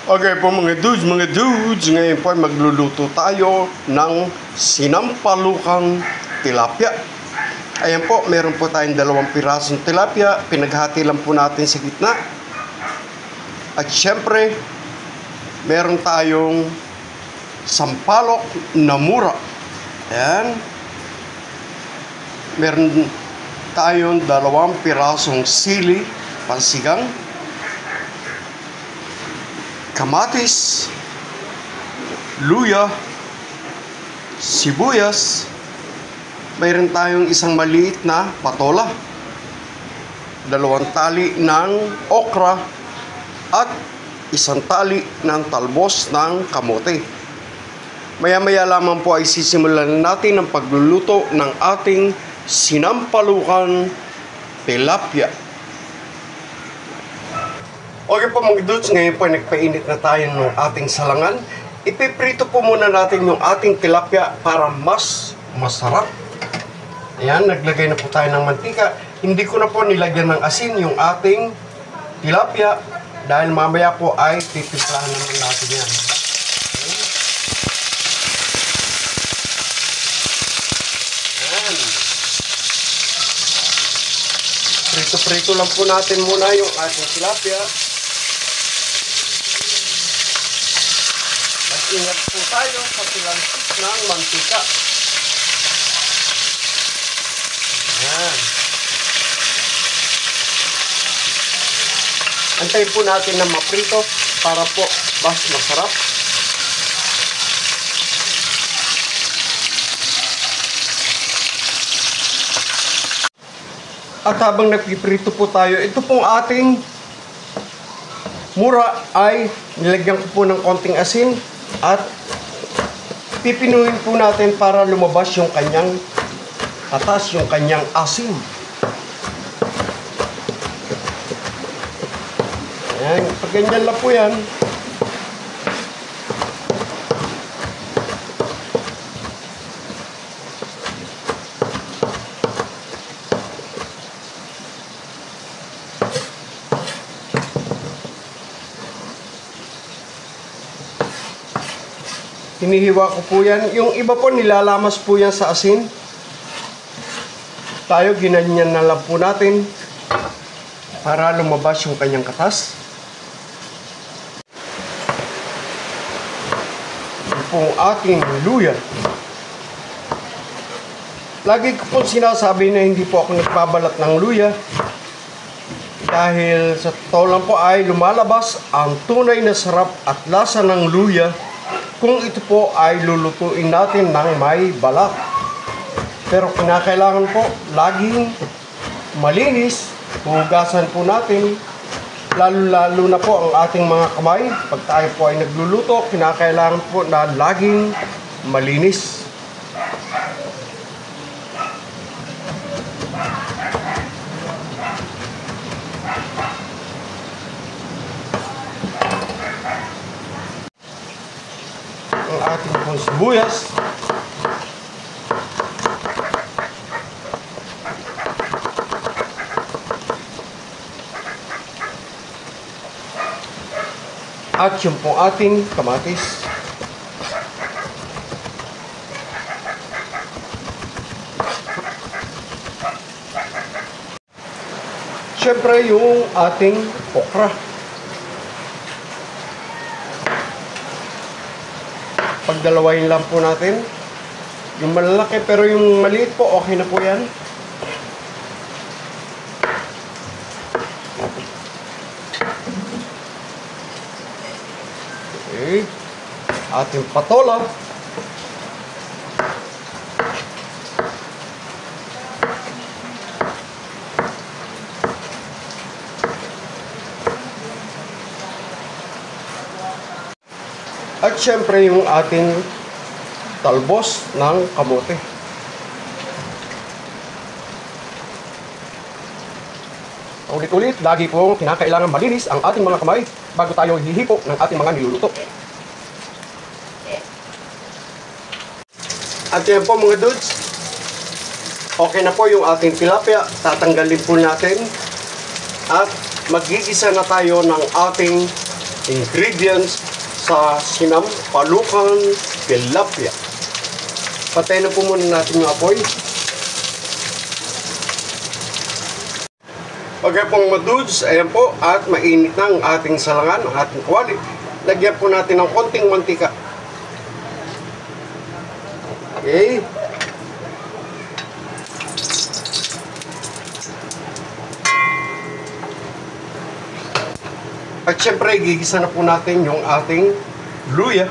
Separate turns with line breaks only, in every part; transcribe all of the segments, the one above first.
Okay po mga dudes, ngayon po ay magluluto tayo ng sinampalukang tilapia. Ayan po, meron po tayong 2 pirasong tilapia, pinaghati lang po natin sa gitna. At syempre, meron tayong sampalok na mura. Ayan. Meron tayong 2 pirasong sili, pansigang, kamatis, luya, sibuyas, mayroon tayong isang maliit na patola, 2 tali ng okra, at 1 tali ng talbos ng kamote. Maya-maya lamang po ay sisimulan natin ang pagluluto ng ating sinampalukan tilapia. Okay po mga dudes, ngayon po nagpainit na tayo ng ating salangan. Ipiprito po muna natin yung ating tilapia para mas masarap. Ayan, naglagay na po tayo ng mantika. Hindi ko na po nilagyan ng asin yung ating tilapia dahil mamaya po ay titimplahan naman natin yan. Ayan. Prito-prito lang po natin muna yung ating tilapia. Mag-ingat po tayo sa pilansik ng mantika. Ayan. Antayin po natin na maprito para po mas masarap. At habang nagpiprito po tayo, ito pong ating mura ay nilagyan ko po ng konting asin at pipinuhin po natin para lumabas yung kanyang atas, yung kanyang asin. Ayan, pag ganyan lang po yan. Hinihiwa ko po yan. Yung iba po nilalamas po yan sa asin. Tayo ginanyan na lang po natin para lumabas yung kanyang katas. Ito po ating luya. Lagi ko po sinasabi na hindi po ako nagbabalat ng luya dahil sa totoo lang po ay lumalabas ang tunay na sarap at lasa ng luya kung ito po ay lulutuin natin ng may balat. Pero kinakailangan po laging malinis, hugasan po natin, lalo na po ang ating mga kamay. Pag tayo po ay nagluluto, kinakailangan po na laging malinis. Ang ating pong sibuyas. At yung pong ating kamatis. Siyempre yung ating okra. Pagdalawahin lang po natin. Yung malalaki pero yung maliit po okay na po yan. Okay. Ating patola. At syempre yung ating talbos ng kamote. Ulit-ulit, lagi pong kinakailangan malinis ang ating mga kamay bago tayo hihipo ng ating mga niluluto. At yan po mga dudes, okay na po yung ating tilapia. Tatanggalin po natin at magigisa na tayo ng ating ingredients sa sinampalukan tilapia. Patayin na po muna natin yung apoy. Okay pong mga dudes, ayan po, at mainit na ang ating salangan, ang ating kawali. Lagyan po natin ng konting mantika. Okay. At syempre, gigisa na po natin yung ating luya.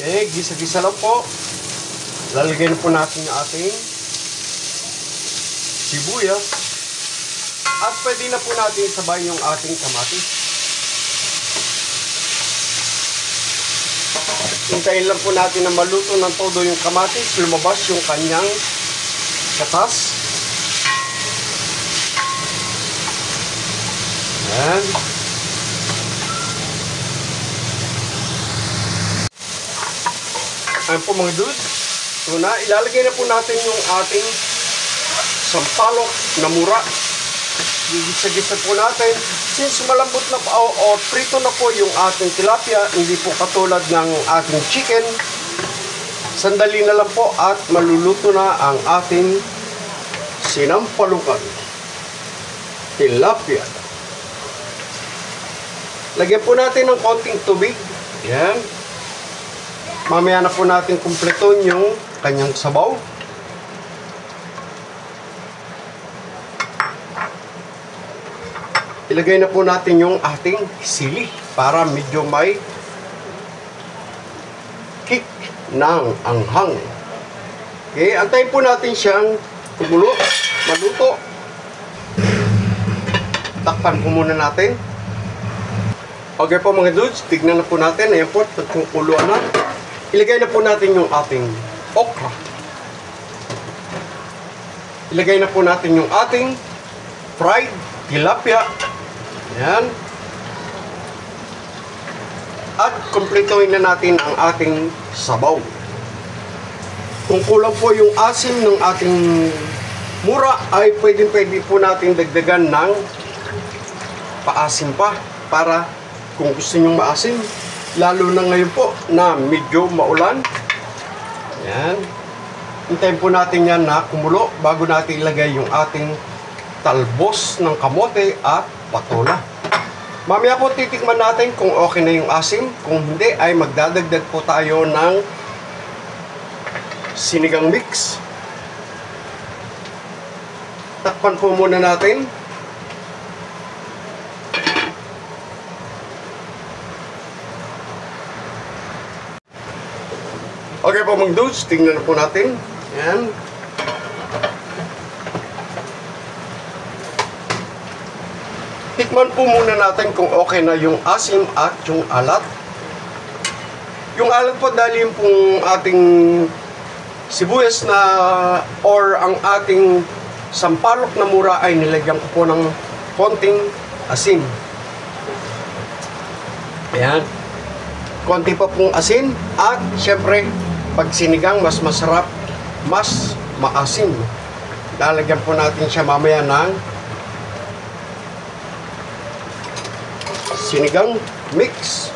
Okay, gisa-gisa lang po. Lalagyan po natin yung ating sibuyas. At pwede na po natin sabay yung ating kamatis. Hintayin lang po natin na maluto ng todo yung kamatis, lumabas yung kanyang katas. Ayan. Ayan po mga dude. So na, ilalagay na po natin yung ating sampalok na mura. Gigisa-gisa po natin. Since malambot na po, o prito na po yung ating tilapia, hindi po katulad ng ating chicken, sandali na lang po at maluluto na ang ating sinampalukan tilapia. Lagyan po natin ng konting tubig. Yan. Mamaya na po natin kumpleton yung kanyang sabaw. Ilagay na po natin yung ating sili para medyo may kick ng anghang. Okay, antayin po natin siyang kumulo, maluto. Takpan po muna natin. Okay po mga dudes, tignan na po natin. Ayan po, nagkukuluan na. Ilagay na po natin yung ating okra. Ilagay na po natin yung ating fried tilapia. Ayan. At kumpletuhin na natin ang ating sabaw. Kung kulang po yung asim ng ating mura, ay pwede po natin dagdagan ng paasim pa para kung gusto nyong maasim. Lalo na ngayon po na medyo maulan. Ayan. Hintayin po natin yan na kumulo bago natin ilagay yung ating talbos ng kamote at patola. Mamaya po titikman natin kung okay na yung asim. Kung hindi ay magdadagdag po tayo ng sinigang mix. Takpan po muna natin. Okay po mga dudes, tingnan po natin. Ayan. Tikman po muna natin kung okay na yung asim at yung alat. Yung alat po dahil yung pong ating sibuyas na or ang ating sampalok na mura ay nilagyan ko po ng konting asin. Ayan. Konti pa pong asin at syempre pag sinigang mas masarap, mas maasim. Lalagyan po natin siya mamaya ng sinigang mix.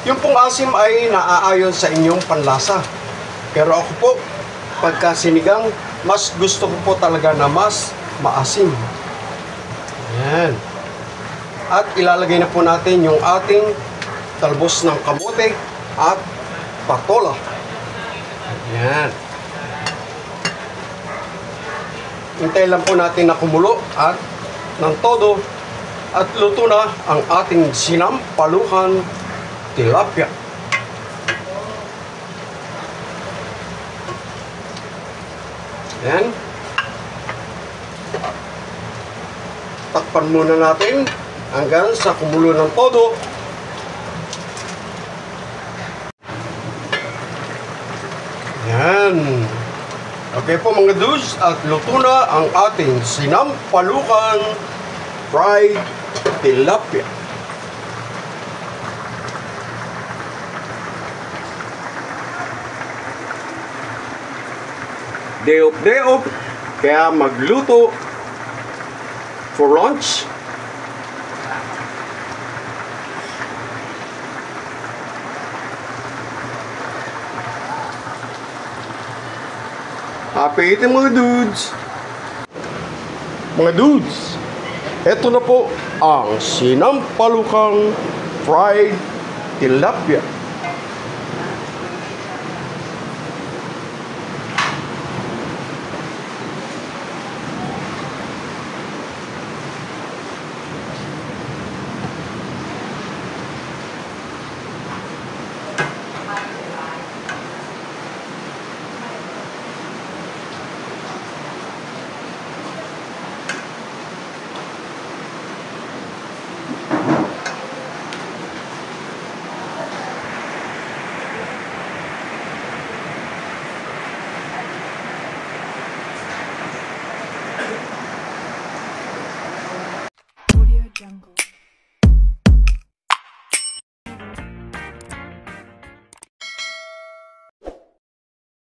Yung pong asim ay naaayon sa inyong panlasa. Pero ako po, pagka sinigang, mas gusto ko po talaga na mas maasim. Ayan. At ilalagay na po natin yung ating talbos ng kamote at patola. Ayan. Hintay lang po natin na kumulo at ng todo at luto na ang ating sinampalukan tilapia. Ayan. Takpan muna natin hanggang sa kumulo ng todo. Ayan. Okay po mga dudes, at luto na ang ating sinampalukan fried tilapia. day off, kaya magluto for lunch. Happy eating mga dudes! Mga dudes, eto na po ang sinampalukang fried tilapia.